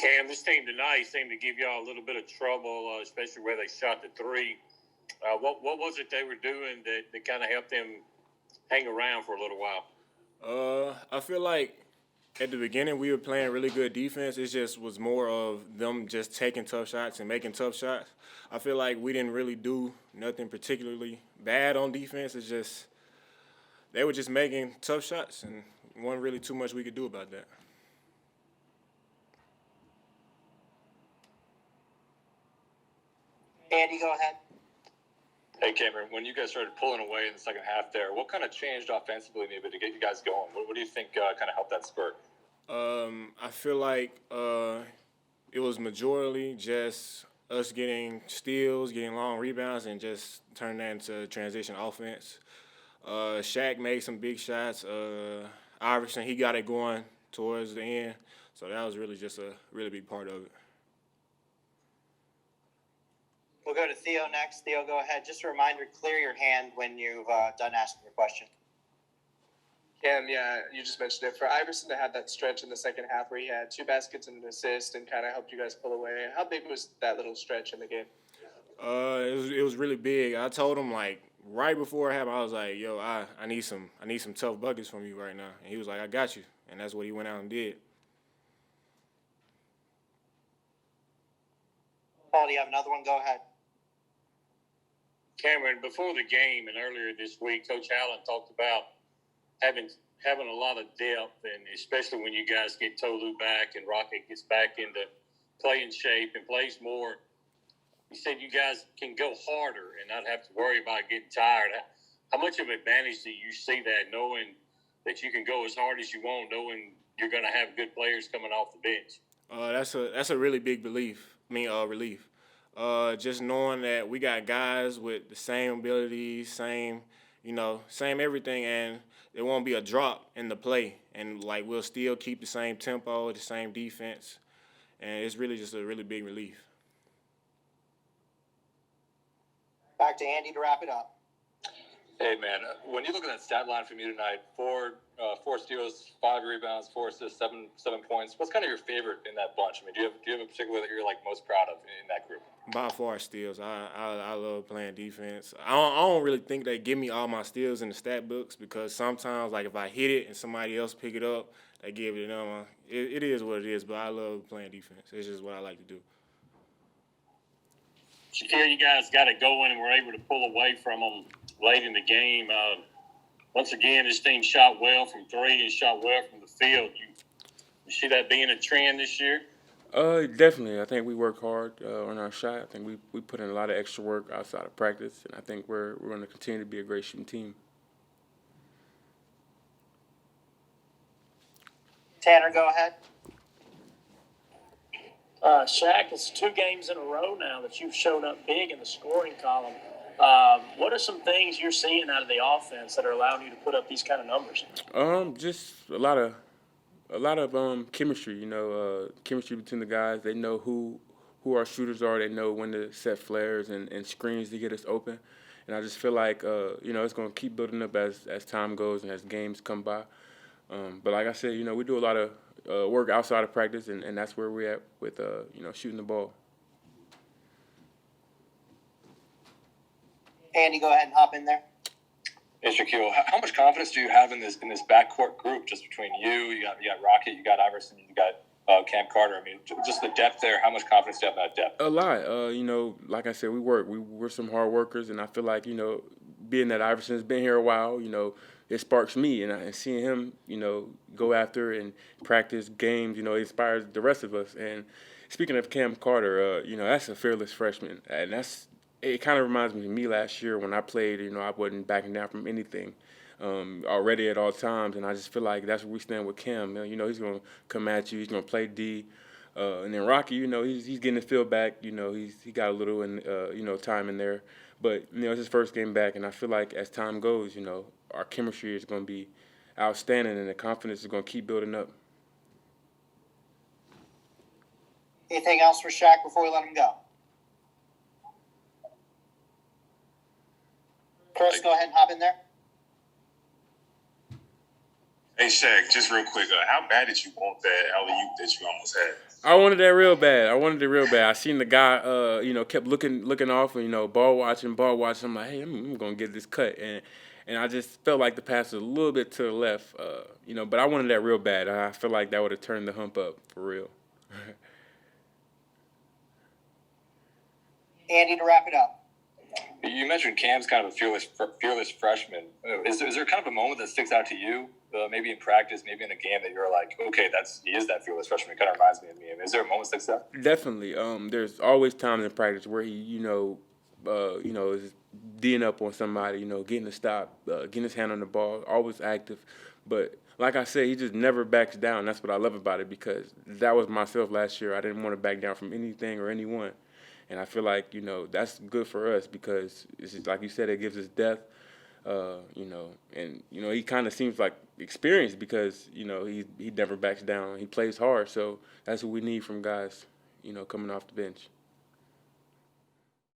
Cam, this team tonight seemed to give y'all a little bit of trouble, especially where they shot the three. What was it they were doing that kind of helped them hang around for a little while? I feel like at the beginning we were playing really good defense. It just was more of them just taking tough shots and making tough shots. I feel like we didn't really do nothing particularly bad on defense. It's just they were just making tough shots and wasn't really too much we could do about that. Andy, go ahead. Hey, Cameron, when you guys started pulling away in the second half there, what kind of changed offensively maybe to get you guys going? What do you think kind of helped that spurt? I feel like it was majorly just us getting steals, getting long rebounds, and just turning that into transition offense. Shaq made some big shots. Iverson, he got it going towards the end. So that was really just a really big part of it. We'll go to Theo next. Theo, go ahead. Just a reminder, clear your hand when you've done asking your question. Cam, yeah, you just mentioned it. For Iverson to have that stretch in the second half where he had 2 baskets and an assist and kind of helped you guys pull away, how big was that little stretch in the game? It was really big. I told him like right before it happened, I was like, "Yo, I need some tough buckets from you right now." And he was like, "I got you," and that's what he went out and did. Paul, do you have another one? Go ahead. Cameron, before the game and earlier this week, Coach Allen talked about having a lot of depth, and especially when you guys get Tolu back and Rocket gets back into playing shape and plays more. He said you guys can go harder and not have to worry about getting tired. How much of an advantage do you see that, knowing that you can go as hard as you want, knowing you're going to have good players coming off the bench? That's a really big relief. Just knowing that we got guys with the same abilities, same everything, and there won't be a drop in the play, and like we'll still keep the same tempo, the same defense, and it's really just a really big relief. Back to Andy to wrap it up. Hey, man, when you look at that stat line from you tonight, four steals, 5 rebounds, 4 assists, 7 points. What's kind of your favorite in that bunch? I mean, do you have a particular that you're like most proud of in that group? By far, steals. I love playing defense. I don't really think they give me all my steals in the stat books because sometimes, like if I hit it and somebody else pick it up, they give it to them. It is what it is, but I love playing defense. It's just what I like to do. Shakeel, you guys got it going and were able to pull away from them late in the game. Once again, this team shot well from 3 and shot well from the field. You see that being a trend this year? Definitely. I think we work hard on our shot. I think we put in a lot of extra work outside of practice, and I think we're going to continue to be a great shooting team. Tanner, go ahead. Shaq, it's 2 games in a row now that you've shown up big in the scoring column. What are some things you're seeing out of the offense that are allowing you to put up these kind of numbers? Just a lot of chemistry. Chemistry between the guys. They know who our shooters are. They know when to set flares and screens to get us open. And I just feel like it's going to keep building up as time goes and as games come by. But like I said, we do a lot of work outside of practice, and that's where we're at with shooting the ball. Andy, go ahead and hop in there. Hey, Shakeel, how much confidence do you have in this backcourt group just between you? You got Rocket, you got Iverson, you got Cam Carter. I mean, just the depth there. How much confidence do you have in that depth? A lot. Like I said, we work. We're some hard workers, and I feel like being that Iverson's been here a while, it sparks me, and seeing him, go after and practice games, it inspires the rest of us. And speaking of Cam Carter, that's a fearless freshman, and it kind of reminds me of me last year when I played. I wasn't backing down from anything, already at all times, and I just feel like that's where we stand with Cam. He's going to come at you. He's going to play D, and then Rocky. He's getting his feel back. He got a little time in there, but it's his first game back, and I feel like as time goes, our chemistry is going to be outstanding, and the confidence is going to keep building up. Anything else for Shaq before we let him go? Chris, go ahead and hop in there. Hey Shaq, just real quick, how bad did you want that alley-oop that you almost had? I wanted that real bad. I wanted it real bad. I seen the guy, kept looking off, and ball watching. I'm like, hey, I'm gonna get this cut, and I just felt like the pass was a little bit to the left, but I wanted that real bad. I feel like that would have turned the hump up for real. Andy, to wrap it up. You mentioned Cam's kind of a fearless freshman. Is there kind of a moment that sticks out to you, maybe in practice, maybe in a game, that you're like, okay, he is that fearless freshman? It kind of reminds me of me. Is there a moment that sticks out? Definitely. There's always times in practice where he, is D'ing up on somebody, getting a stop, getting his hand on the ball, always active. But like I said, he just never backs down. That's what I love about it, because that was myself last year. I didn't want to back down from anything or anyone. And I feel like, that's good for us, because it's just, like you said, it gives us depth, and, he kind of seems like experienced, because, he never backs down. He plays hard. So that's what we need from guys, coming off the bench.